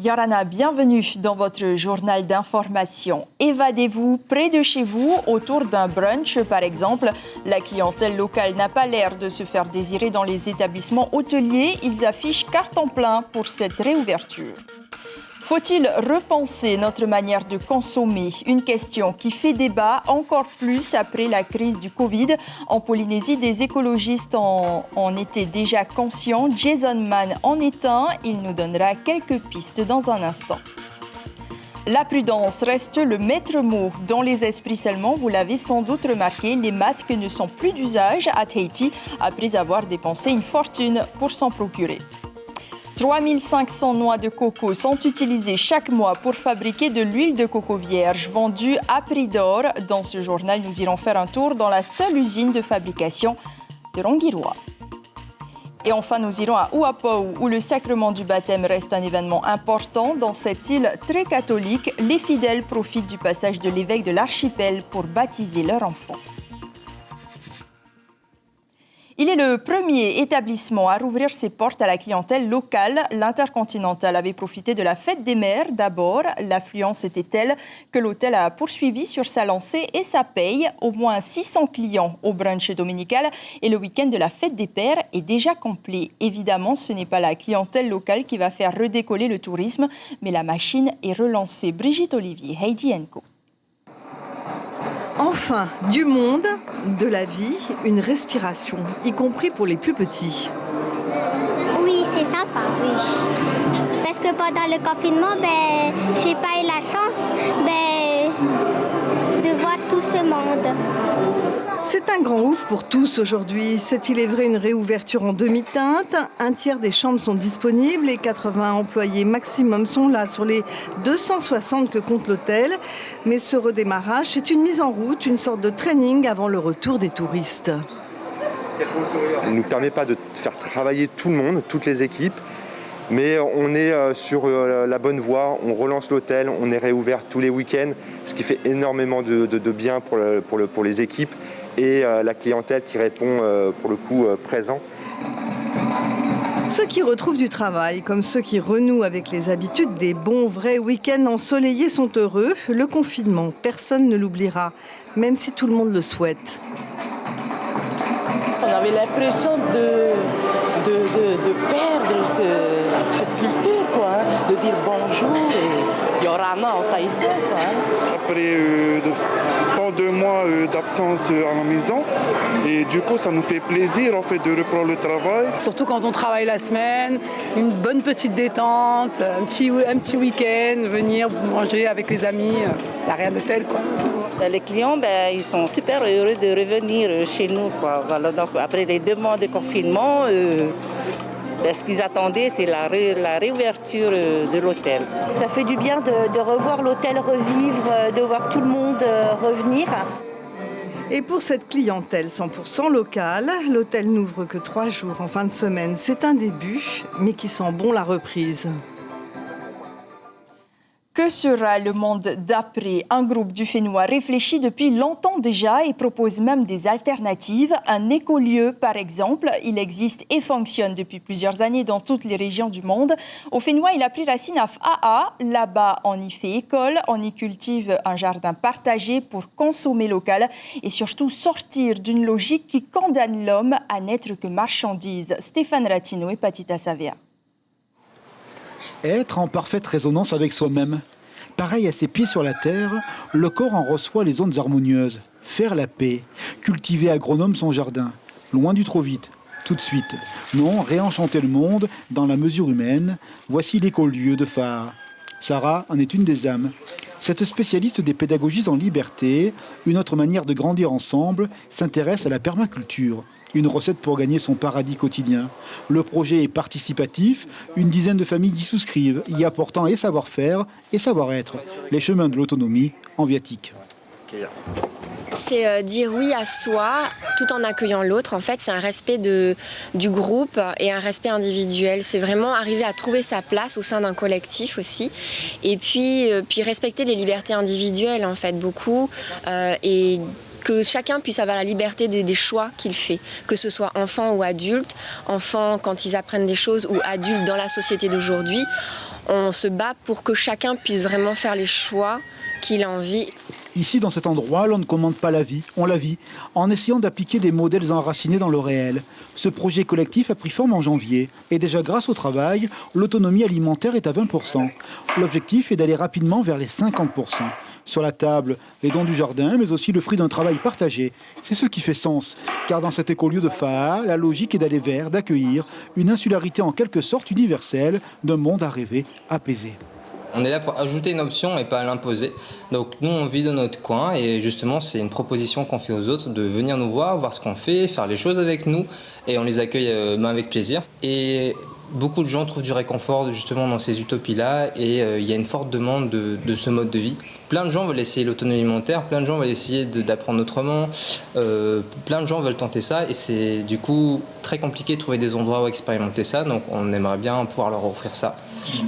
Yorana, bienvenue dans votre journal d'information. Évadez-vous près de chez vous autour d'un brunch, par exemple. La clientèle locale n'a pas l'air de se faire désirer dans les établissements hôteliers. Ils affichent carton plein pour cette réouverture. Faut-il repenser notre manière de consommer? Une question qui fait débat encore plus après la crise du Covid. En Polynésie, des écologistes en étaient déjà conscients. Jason Mann en est un. Il nous donnera quelques pistes dans un instant. La prudence reste le maître mot dans les esprits seulement. Vous l'avez sans doute remarqué, les masques ne sont plus d'usage à Tahiti après avoir dépensé une fortune pour s'en procurer. 3500 noix de coco sont utilisées chaque mois pour fabriquer de l'huile de coco vierge vendue à prix d'or. Dans ce journal, nous irons faire un tour dans la seule usine de fabrication de Rongiroa. Et enfin, nous irons à Uapau, où le sacrement du baptême reste un événement important. Dans cette île très catholique, les fidèles profitent du passage de l'évêque de l'archipel pour baptiser leur enfant. Il est le premier établissement à rouvrir ses portes à la clientèle locale. L'Intercontinental avait profité de la fête des mères d'abord. L'affluence était telle que l'hôtel a poursuivi sur sa lancée et sa paye. Au moins 600 clients au brunch dominical et le week-end de la fête des pères est déjà complet. Évidemment, ce n'est pas la clientèle locale qui va faire redécoller le tourisme, mais la machine est relancée. Brigitte Olivier, Heidi Enko. Enfin, du monde, de la vie, une respiration, y compris pour les plus petits. Oui, c'est sympa, oui. Parce que pendant le confinement, j'ai pas eu la chance de voir tout ce monde. C'est un grand ouf pour tous aujourd'hui. C'est il est vrai une réouverture en demi-teinte. Un tiers des chambres sont disponibles et 80 employés maximum sont là sur les 260 que compte l'hôtel. Mais ce redémarrage, c'est une mise en route, une sorte de training avant le retour des touristes. Ça ne nous permet pas de faire travailler tout le monde, toutes les équipes. Mais on est sur la bonne voie, on relance l'hôtel, on est réouvert tous les week-ends, ce qui fait énormément de bien pour les équipes et la clientèle qui répond pour le coup présent. Ceux qui retrouvent du travail, comme ceux qui renouent avec les habitudes des bons vrais week-ends ensoleillés sont heureux. Le confinement, personne ne l'oubliera, même si tout le monde le souhaite. On avait l'impression de perdre cette culture, quoi, de dire bonjour et Yorana en thaïsien, quoi. Après tant de mois d'absence à la maison, et du coup ça nous fait plaisir en fait de reprendre le travail. Surtout quand on travaille la semaine, une bonne petite détente, un petit week-end, venir manger avec les amis, il n'y a rien de tel, quoi. Les clients, ils sont super heureux de revenir chez nous, quoi. Voilà, donc, après les 2 mois de confinement, ce qu'ils attendaient, c'est la réouverture de l'hôtel. Ça fait du bien de revoir l'hôtel revivre, de voir tout le monde revenir. Et pour cette clientèle 100% locale, l'hôtel n'ouvre que 3 jours en fin de semaine. C'est un début, mais qui sent bon la reprise. Que sera le monde d'après? Un groupe du Fénois réfléchit depuis longtemps déjà et propose même des alternatives. Un écolieu, par exemple, il existe et fonctionne depuis plusieurs années dans toutes les régions du monde. Au Fénois, il a pris racine à Faa. Là-bas, on y fait école, on y cultive un jardin partagé pour consommer local et surtout sortir d'une logique qui condamne l'homme à n'être que marchandise. Stéphane Ratino et Patita Savea. Être en parfaite résonance avec soi-même. Pareil à ses pieds sur la terre, le corps en reçoit les ondes harmonieuses. Faire la paix, cultiver agronome son jardin. Loin du trop vite, tout de suite. Non, réenchanter le monde dans la mesure humaine. Voici l'écolieu de Phare. Sarah en est une des âmes. Cette spécialiste des pédagogies en liberté, une autre manière de grandir ensemble, s'intéresse à la permaculture. Une recette pour gagner son paradis quotidien. Le projet est participatif, une dizaine de familles y souscrivent, y apportant et savoir-faire et savoir-être. Les chemins de l'autonomie en viatique. C'est dire oui à soi tout en accueillant l'autre. En fait, c'est un respect du groupe et un respect individuel. C'est vraiment arriver à trouver sa place au sein d'un collectif aussi. Et puis respecter les libertés individuelles, en fait, beaucoup. Et que chacun puisse avoir la liberté des choix qu'il fait, que ce soit enfant ou adulte, enfant quand ils apprennent des choses ou adulte dans la société d'aujourd'hui. on se bat pour que chacun puisse vraiment faire les choix qu'il a envie. Ici, dans cet endroit, l'on ne commande pas la vie, on la vit, en essayant d'appliquer des modèles enracinés dans le réel. Ce projet collectif a pris forme en janvier, et déjà grâce au travail, l'autonomie alimentaire est à 20%. L'objectif est d'aller rapidement vers les 50%. Sur la table, les dons du jardin, mais aussi le fruit d'un travail partagé. C'est ce qui fait sens, car dans cet écolieu de Faa, la logique est d'aller vers, d'accueillir une insularité en quelque sorte universelle, d'un monde à rêver, apaisé. On est là pour ajouter une option et pas l'imposer. Donc nous, on vit dans notre coin et justement, c'est une proposition qu'on fait aux autres de venir nous voir ce qu'on fait, faire les choses avec nous et on les accueille avec plaisir. Et beaucoup de gens trouvent du réconfort justement dans ces utopies-là et il y a une forte demande de ce mode de vie. Plein de gens veulent essayer l'autonomie alimentaire, plein de gens veulent essayer d'apprendre autrement, plein de gens veulent tenter ça et c'est du coup très compliqué de trouver des endroits où expérimenter ça, donc on aimerait bien pouvoir leur offrir ça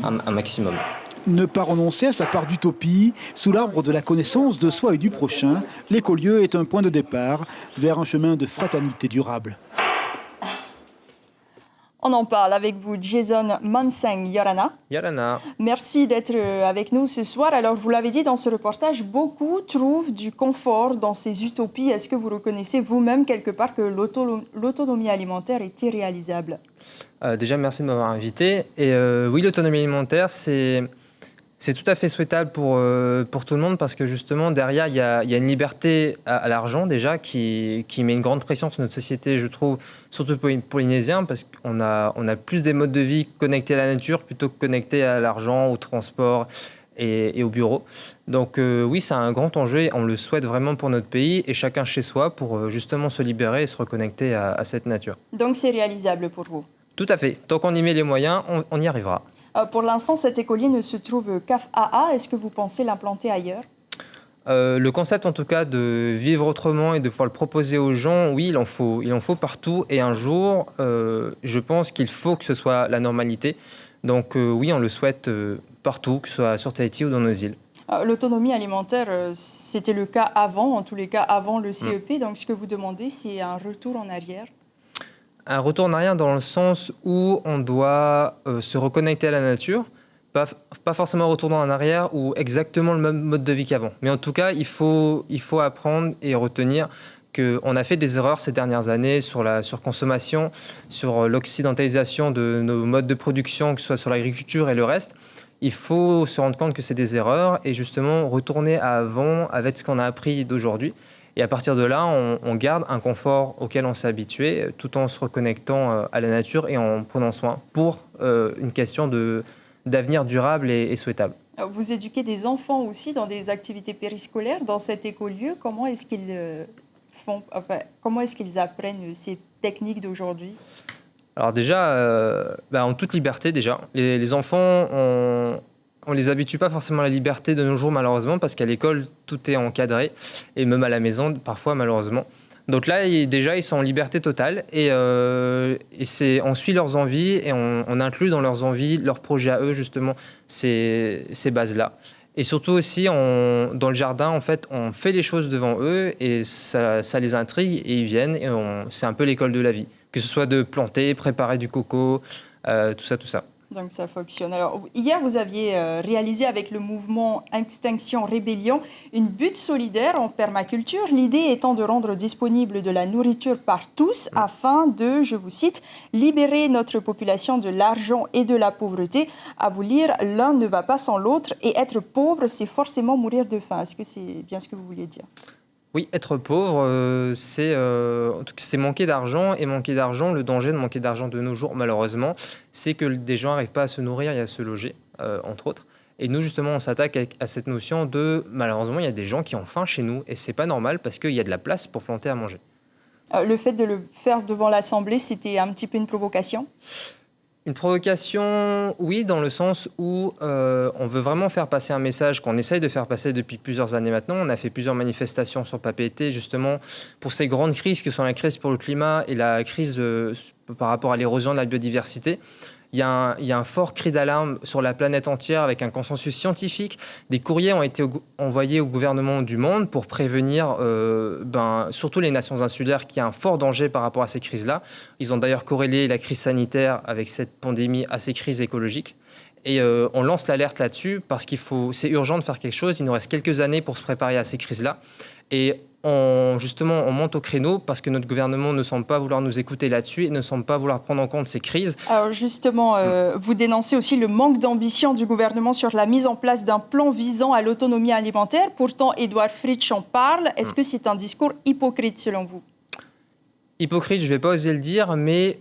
un maximum. Ne pas renoncer à sa part d'utopie, sous l'arbre de la connaissance de soi et du prochain, l'écolieu est un point de départ vers un chemin de fraternité durable. On en parle avec vous, Jason Manseng Yorana. Yorana. Merci d'être avec nous ce soir. Alors, vous l'avez dit dans ce reportage, beaucoup trouvent du confort dans ces utopies. Est-ce que vous reconnaissez vous-même quelque part que l'autonomie alimentaire est irréalisable ? Déjà, merci de m'avoir invité. Et oui, l'autonomie alimentaire, c'est tout à fait souhaitable pour tout le monde parce que justement, derrière, il y a une liberté à l'argent déjà qui met une grande pression sur notre société, je trouve, surtout pour les Polynésiens, parce qu'on a plus des modes de vie connectés à la nature plutôt que connectés à l'argent, au transport et au bureau. Donc oui, c'est un grand enjeu et on le souhaite vraiment pour notre pays et chacun chez soi pour justement se libérer et se reconnecter à cette nature. Donc c'est réalisable pour vous ? Tout à fait. Tant qu'on y met les moyens, on y arrivera. Pour l'instant, cet écolier ne se trouve qu'à Faa. Est-ce que vous pensez l'implanter ailleurs ? Le concept, en tout cas, de vivre autrement et de pouvoir le proposer aux gens, oui, il en faut partout. Et un jour, je pense qu'il faut que ce soit la normalité. Donc oui, on le souhaite partout, que ce soit sur Tahiti ou dans nos îles. L'autonomie alimentaire, c'était le cas avant, en tous les cas avant le CEP. Donc ce que vous demandez, c'est un retour en arrière ? Un retour en arrière dans le sens où on doit se reconnecter à la nature, pas forcément un retour en arrière ou exactement le même mode de vie qu'avant. Mais en tout cas, il faut apprendre et retenir qu'on a fait des erreurs ces dernières années sur la surconsommation, sur l'occidentalisation de nos modes de production, que ce soit sur l'agriculture et le reste. Il faut se rendre compte que c'est des erreurs et justement retourner à avant avec ce qu'on a appris d'aujourd'hui. Et à partir de là, on garde un confort auquel on s'est habitué, tout en se reconnectant à la nature et en prenant soin pour une question d'avenir durable et souhaitable. Vous éduquez des enfants aussi dans des activités périscolaires dans cet écolieu. Comment est-ce qu'ils apprennent ces techniques d'aujourd'hui ? Alors déjà, en toute liberté déjà. Les enfants, on les habitue pas forcément à la liberté de nos jours malheureusement parce qu'à l'école tout est encadré et même à la maison parfois malheureusement. Donc là déjà ils sont en liberté totale et on suit leurs envies et on inclut dans leurs envies leurs projets à eux justement ces bases là. Et surtout aussi dans le jardin en fait on fait les choses devant eux et ça les intrigue et ils viennent et c'est un peu l'école de la vie. Que ce soit de planter, préparer du coco, tout ça. Donc ça fonctionne. Alors, hier, vous aviez réalisé avec le mouvement Extinction Rébellion une butte solidaire en permaculture. L'idée étant de rendre disponible de la nourriture par tous afin de, je vous cite, libérer notre population de l'argent et de la pauvreté. À vous lire, l'un ne va pas sans l'autre et être pauvre, c'est forcément mourir de faim. Est-ce que c'est bien ce que vous vouliez dire ? Oui, être pauvre, c'est manquer d'argent. Et manquer d'argent, le danger de manquer d'argent de nos jours, malheureusement, c'est que des gens n'arrivent pas à se nourrir et à se loger, entre autres. Et nous, justement, on s'attaque à cette notion de, malheureusement, il y a des gens qui ont faim chez nous. Et c'est pas normal parce qu'il y a de la place pour planter à manger. Le fait de le faire devant l'Assemblée, c'était un petit peu une provocation ? Une provocation, oui, dans le sens où on veut vraiment faire passer un message qu'on essaye de faire passer depuis plusieurs années maintenant. On a fait plusieurs manifestations sur Papeete, justement, pour ces grandes crises que sont la crise pour le climat et la crise par rapport à l'érosion de la biodiversité. Il y a un fort cri d'alarme sur la planète entière avec un consensus scientifique. Des courriers ont été envoyés au gouvernement du monde pour prévenir surtout les nations insulaires qu'il y a un fort danger par rapport à ces crises-là. Ils ont d'ailleurs corrélé la crise sanitaire avec cette pandémie à ces crises écologiques. Et on lance l'alerte là-dessus parce c'est urgent de faire quelque chose. Il nous reste quelques années pour se préparer à ces crises-là. Et on monte au créneau parce que notre gouvernement ne semble pas vouloir nous écouter là-dessus et ne semble pas vouloir prendre en compte ces crises. Alors justement, vous dénoncez aussi le manque d'ambition du gouvernement sur la mise en place d'un plan visant à l'autonomie alimentaire. Pourtant, Édouard Fritsch en parle. Est-ce que c'est un discours hypocrite selon vous ? Hypocrite, je ne vais pas oser le dire, mais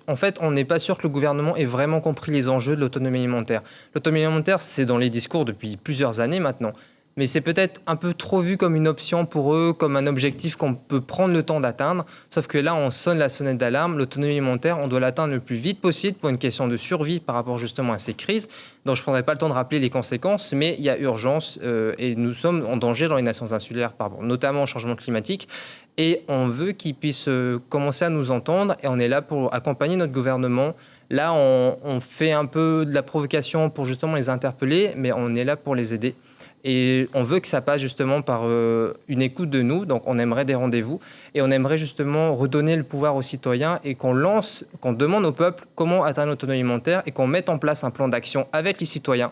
en fait, on n'est pas sûr que le gouvernement ait vraiment compris les enjeux de l'autonomie alimentaire. L'autonomie alimentaire, c'est dans les discours depuis plusieurs années maintenant, mais c'est peut-être un peu trop vu comme une option pour eux, comme un objectif qu'on peut prendre le temps d'atteindre. Sauf que là, on sonne la sonnette d'alarme. L'autonomie alimentaire, on doit l'atteindre le plus vite possible pour une question de survie par rapport justement à ces crises. Donc je ne prendrai pas le temps de rappeler les conséquences, mais il y a urgence et nous sommes en danger dans les nations insulaires, notamment au changement climatique. Et on veut qu'ils puissent commencer à nous entendre et on est là pour accompagner notre gouvernement. Là, on fait un peu de la provocation pour justement les interpeller, mais on est là pour les aider. Et on veut que ça passe justement par une écoute de nous, donc on aimerait des rendez-vous et on aimerait justement redonner le pouvoir aux citoyens et qu'on demande au peuple comment atteindre l'autonomie alimentaire et qu'on mette en place un plan d'action avec les citoyens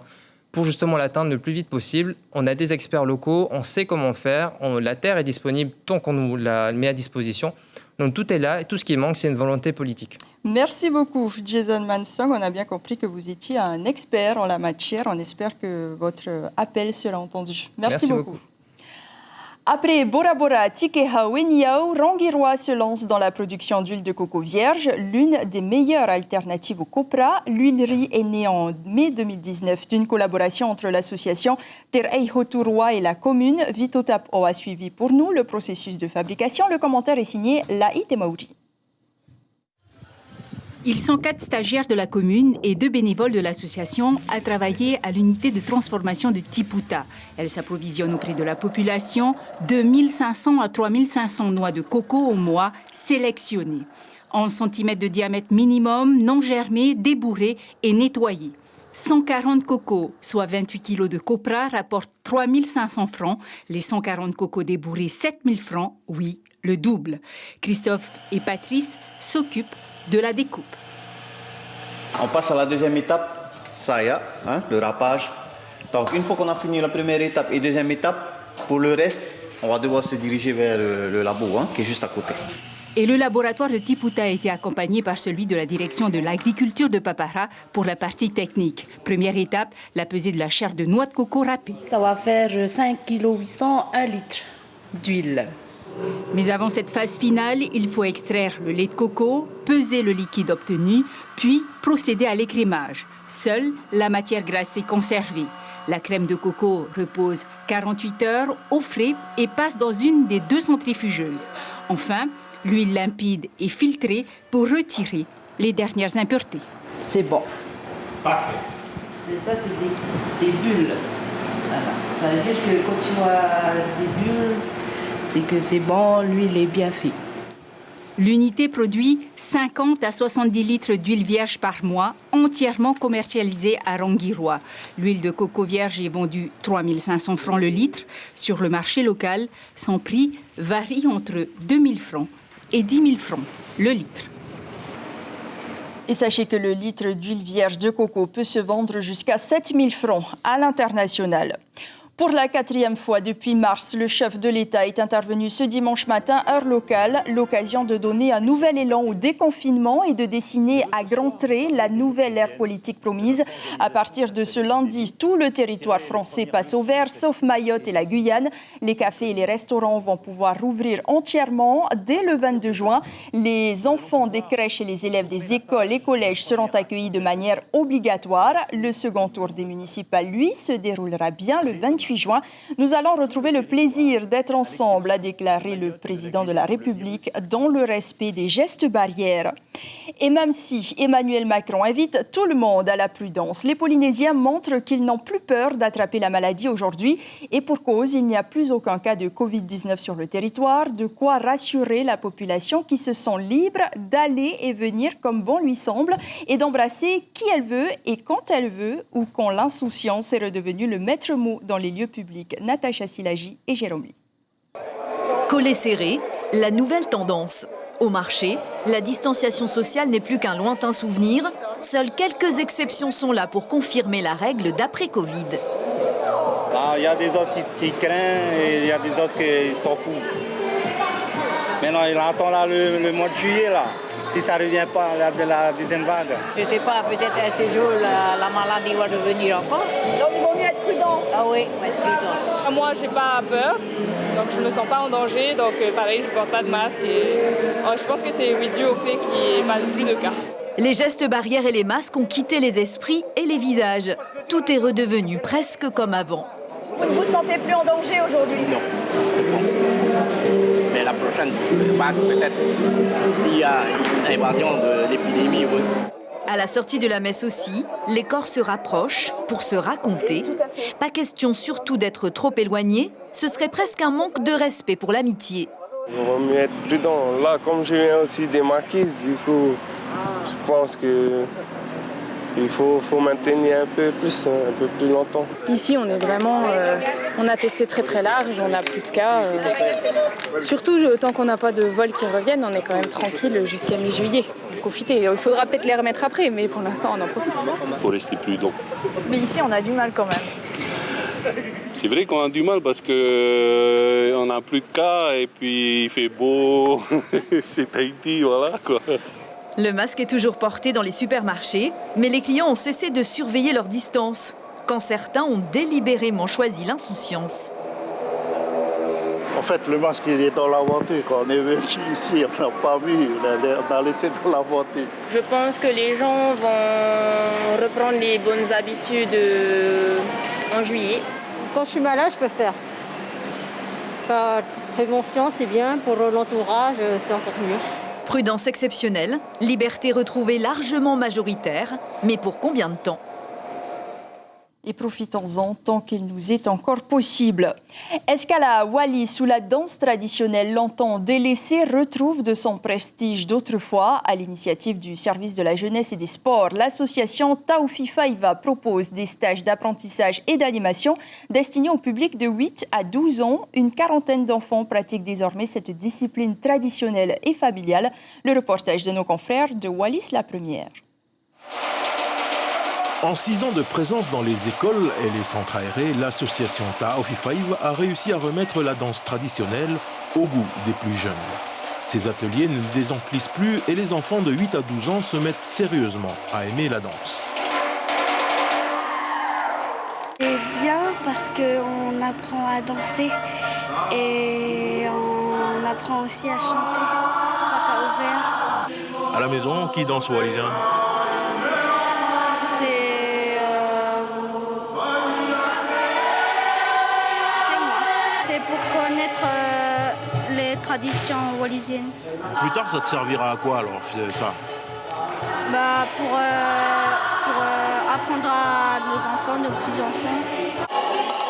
pour justement l'atteindre le plus vite possible. On a des experts locaux, on sait comment faire, la terre est disponible tant qu'on nous la met à disposition. Donc tout est là et tout ce qui manque, c'est une volonté politique. Merci beaucoup, Jason Mansong. On a bien compris que vous étiez un expert en la matière. On espère que votre appel sera entendu. Merci beaucoup. Après Bora Bora, Tikeha, Weniao, Rangiroa se lance dans la production d'huile de coco vierge, l'une des meilleures alternatives au copra. L'huilerie est née en mai 2019 d'une collaboration entre l'association Terei Hoturua et la commune. Vito Tapo a suivi pour nous le processus de fabrication. Le commentaire est signé Laï Temaouri. Ils sont 4 stagiaires de la commune et 2 bénévoles de l'association à travailler à l'unité de transformation de Tiputa. Elle s'approvisionne auprès de la population de 1500 à 3500 noix de coco au mois sélectionnées. En centimètres de diamètre minimum, non germés, débourrés et nettoyés. 140 cocos, soit 28 kilos de copra, rapportent 3500 francs. Les 140 cocos débourrés, 7000 francs. Oui, le double. Christophe et Patrice s'occupent de la découpe. On passe à la deuxième étape, saya, le râpage. Donc une fois qu'on a fini la première étape et deuxième étape, pour le reste, on va devoir se diriger vers le labo qui est juste à côté. Et le laboratoire de Tiputa a été accompagné par celui de la direction de l'agriculture de Papara pour la partie technique. Première étape, la pesée de la chair de noix de coco râpée. Ça va faire 5,8 kg, 1 litre d'huile. Mais avant cette phase finale, il faut extraire le lait de coco, peser le liquide obtenu, puis procéder à l'écrémage. Seule la matière grasse est conservée. La crème de coco repose 48 heures au frais et passe dans une des 2 centrifugeuses. Enfin, l'huile limpide est filtrée pour retirer les dernières impuretés. C'est bon. Parfait. Ça, c'est des bulles. Voilà. Ça veut dire que quand tu vois des bulles, c'est que c'est bon, l'huile est bien faite. L'unité produit 50 à 70 litres d'huile vierge par mois, entièrement commercialisée à Rangiroa. L'huile de coco vierge est vendue 3500 francs le litre. Sur le marché local, son prix varie entre 2000 francs et 10 000 francs le litre. Et sachez que le litre d'huile vierge de coco peut se vendre jusqu'à 7 000 francs à l'international. Pour la 4e fois depuis mars, le chef de l'État est intervenu ce dimanche matin, heure locale, l'occasion de donner un nouvel élan au déconfinement et de dessiner à grands traits la nouvelle ère politique promise. À partir de ce lundi, tout le territoire français passe au vert, sauf Mayotte et la Guyane. Les cafés et les restaurants vont pouvoir rouvrir entièrement dès le 22 juin. Les enfants des crèches et les élèves des écoles et collèges seront accueillis de manière obligatoire. Le second tour des municipales, lui, se déroulera bien le 28 juin. Nous allons retrouver le plaisir d'être ensemble, a déclaré le président de la République, dans le respect des gestes barrières. Et même si Emmanuel Macron invite tout le monde à la prudence, les Polynésiens montrent qu'ils n'ont plus peur d'attraper la maladie aujourd'hui. Et pour cause, il n'y a plus aucun cas de Covid-19 sur le territoire, de quoi rassurer la population qui se sent libre d'aller et venir comme bon lui semble et d'embrasser qui elle veut et quand elle veut, ou quand l'insouciance est redevenue le maître mot dans les lieux publics. Natacha Silagi et Jérôme Lee. Collet serré, la nouvelle tendance. Au marché, la distanciation sociale n'est plus qu'un lointain souvenir. Seules quelques exceptions sont là pour confirmer la règle d'après-Covid. Il y a des autres qui craignent et il y a des autres qui s'en foutent. Maintenant, il attend là le mois de juillet, là, si ça ne revient pas de la deuxième vague. Je ne sais pas, peut-être à ce jour, la maladie va revenir encore. Donc il vaut mieux être prudent. Ah oui, il faut être prudent. Moi, j'ai pas peur, donc je ne me sens pas en danger. Donc pareil, je ne porte pas de masque. Et je pense que c'est dû au fait qu'il n'y ait pas plus de cas. Les gestes barrières et les masques ont quitté les esprits et les visages. Tout est redevenu presque comme avant. Vous ne vous sentez plus en danger aujourd'hui? Non. Mais la prochaine vague, peut-être, s'il y a une invasion de l'épidémie, oui. À la sortie de la messe aussi, les corps se rapprochent pour se raconter. Pas question surtout d'être trop éloignés, ce serait presque un manque de respect pour l'amitié. Il vaut mieux être prudent. Là, comme je viens aussi des Marquises, du coup, je pense que il faut maintenir un peu plus longtemps. Ici, on est vraiment, on a testé très large, on n'a plus de cas. Surtout, tant qu'on n'a pas de vols qui reviennent, on est quand même tranquille jusqu'à mi-juillet. Profitez. Il faudra peut-être les remettre après, mais pour l'instant, on en profite. Il faut rester prudent. Mais ici, on a du mal quand même. C'est vrai qu'on a du mal parce qu'on n'a plus de cas et puis il fait beau. C'est Tahiti, voilà quoi. Le masque est toujours porté dans les supermarchés, mais les clients ont cessé de surveiller leur distance, quand certains ont délibérément choisi l'insouciance. En fait, le masque, il est dans la voiture. Quand on est venu ici, on n'a pas vu, on a laissé dans la voiture. Je pense que les gens vont reprendre les bonnes habitudes en juillet. Quand je suis malade, je peux faire. Par prévention, c'est bien. Pour l'entourage, c'est encore mieux. Prudence exceptionnelle, liberté retrouvée largement majoritaire, mais pour combien de temps ? Et profitons-en tant qu'il nous est encore possible. Escale à Wallis, où la danse traditionnelle longtemps délaissée retrouve de son prestige d'autrefois. À l'initiative du service de la jeunesse et des sports, l'association Taoufi Faiva propose des stages d'apprentissage et d'animation destinés au public de 8 à 12 ans. Une quarantaine d'enfants pratiquent désormais cette discipline traditionnelle et familiale. Le reportage de nos confrères de Wallis la Première. En 6 ans de présence dans les écoles et les centres aérés, l'association Taoufi Faiva a réussi à remettre la danse traditionnelle au goût des plus jeunes. Ces ateliers ne désemplissent plus et les enfants de 8 à 12 ans se mettent sérieusement à aimer la danse. C'est bien parce qu'on apprend à danser et on apprend aussi à chanter, à ouvert. À la maison, qui danse wallisien ? Pour connaître les traditions wallisiennes. Plus tard, ça te servira à quoi alors, ça ? Pour apprendre à nos enfants, nos petits-enfants.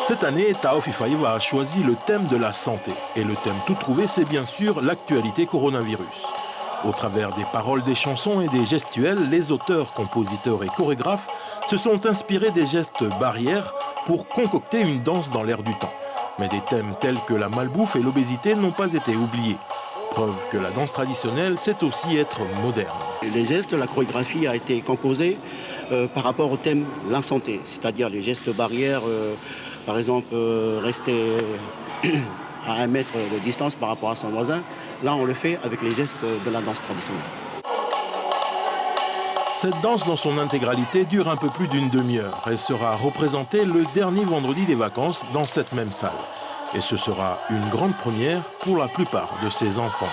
Cette année, Taoufi Faiva a choisi le thème de la santé. Et le thème tout trouvé, c'est bien sûr l'actualité coronavirus. Au travers des paroles des chansons et des gestuels, les auteurs, compositeurs et chorégraphes se sont inspirés des gestes barrières pour concocter une danse dans l'air du temps. Mais des thèmes tels que la malbouffe et l'obésité n'ont pas été oubliés. Preuve que la danse traditionnelle, c'est aussi être moderne. Les gestes, la chorégraphie a été composée par rapport au thème la santé, c'est-à-dire les gestes barrières, par exemple rester à 1 mètre de distance par rapport à son voisin. Là, on le fait avec les gestes de la danse traditionnelle. Cette danse dans son intégralité dure un peu plus d'une demi-heure et sera représentée le dernier vendredi des vacances dans cette même salle. Et ce sera une grande première pour la plupart de ces enfants.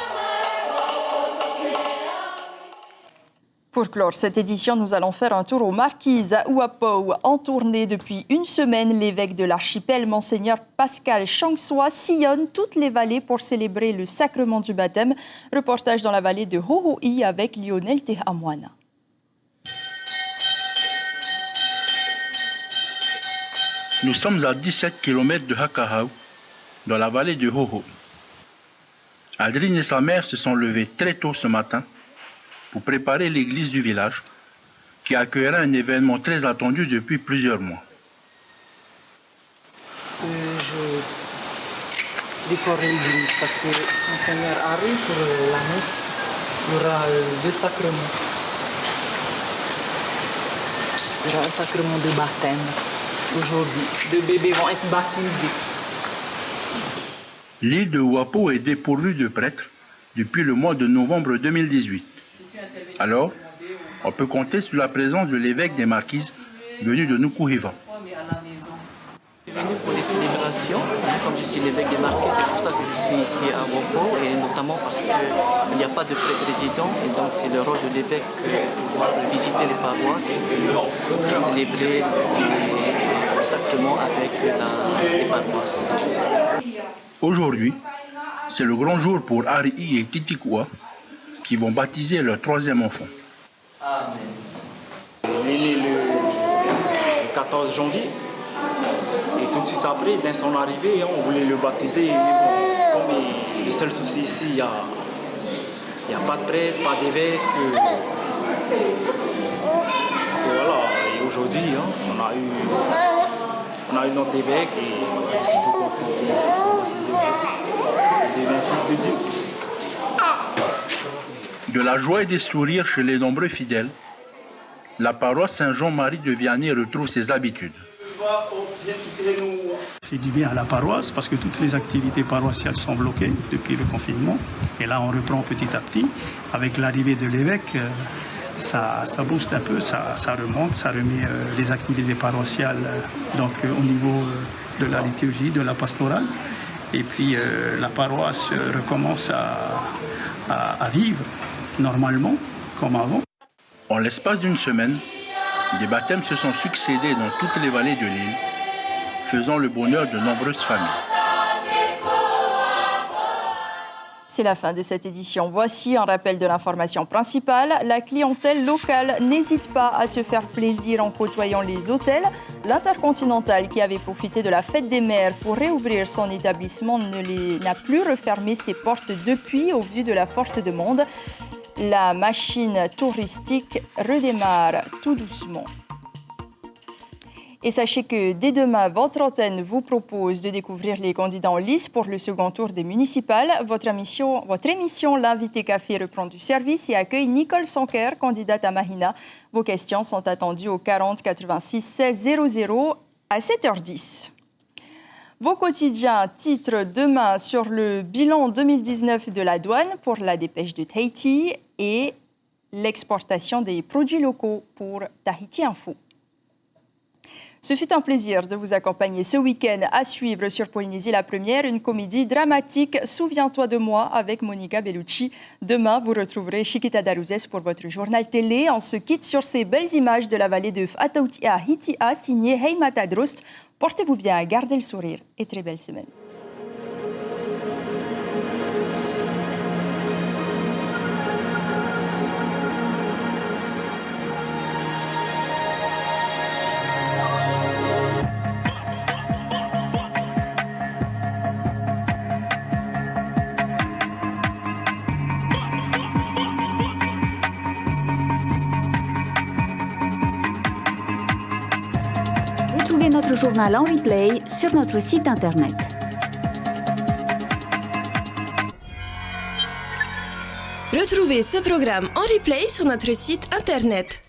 Pour clore cette édition, nous allons faire un tour aux Marquises à Ouapou. En tournée depuis une semaine, l'évêque de l'archipel, Monseigneur Pascal Changsoi, sillonne toutes les vallées pour célébrer le sacrement du baptême. Reportage dans la vallée de Hohoi avec Lionel Tehamouana. Nous sommes à 17 km de Hakahau, dans la vallée de Hoho. Aldrine et sa mère se sont levés très tôt ce matin pour préparer l'église du village, qui accueillera un événement très attendu depuis plusieurs mois. Je décore l'église parce que Monseigneur arrive pour la messe, il y aura 2 sacrements. grand sacrement de baptême aujourd'hui. 2 bébés vont être baptisés. L'île de Ouapo est dépourvue de prêtres depuis le mois de novembre 2018. Alors, on peut compter sur la présence de l'évêque des Marquises venu de Nukuhiva. Je suis venu pour les célébrations. Comme je suis l'évêque des Marquises, c'est pour ça que je suis ici à Ouapo, et notamment parce qu'il n'y a pas de prêtre résident, et donc c'est le rôle de l'évêque de pouvoir visiter les paroisses et de célébrer les sacrements avec les paroisses. Aujourd'hui, c'est le grand jour pour Ari et Titikwa qui vont baptiser leur 3e enfant. Il est né le 14 janvier. Et tout de suite après, dès son arrivée, on voulait le baptiser. Mais bon, comme le seul souci ici, il n'y a pas de prêtre, pas d'évêque. Voilà, et aujourd'hui, on a eu notre évêque et je suis tout content qu'il soit baptisé aujourd'hui. Il devient fils de Dieu. De la joie et des sourires chez les nombreux fidèles, la paroisse Saint-Jean-Marie de Vianney retrouve ses habitudes. fait du bien à la paroisse parce que toutes les activités paroissiales sont bloquées depuis le confinement. Et là, on reprend petit à petit. Avec l'arrivée de l'évêque, ça booste un peu, ça remonte, ça remet les activités paroissiales au niveau de la liturgie, de la pastorale. Et puis la paroisse recommence à vivre normalement, comme avant. En l'espace d'une semaine, des baptêmes se sont succédés dans toutes les vallées de l'île, faisant le bonheur de nombreuses familles. C'est la fin de cette édition. Voici un rappel de l'information principale. La clientèle locale n'hésite pas à se faire plaisir en côtoyant les hôtels. L'Intercontinental, qui avait profité de la fête des mères pour réouvrir son établissement, n'a plus refermé ses portes depuis, au vu de la forte demande. La machine touristique redémarre tout doucement. Et sachez que dès demain, votre antenne vous propose de découvrir les candidats en lice pour le second tour des municipales. Votre émission L'Invité Café reprend du service et accueille Nicole Sanker, candidate à Mahina. Vos questions sont attendues au 40 86 16 00 à 7h10. Vos quotidiens titrent demain sur le bilan 2019 de la douane pour la dépêche de Tahiti et l'exportation des produits locaux pour Tahiti Info. Ce fut un plaisir de vous accompagner ce week-end. À suivre sur Polynésie la Première, une comédie dramatique, Souviens-toi de moi, avec Monica Bellucci. Demain, vous retrouverez Chiquita Darouzès pour votre journal télé. On se quitte sur ces belles images de la vallée de F'atautia Hitia, signée Heimata Drost. Portez-vous bien, gardez le sourire et très belle semaine. Retrouvez notre journal en replay sur notre site internet. Retrouvez ce programme en replay sur notre site internet.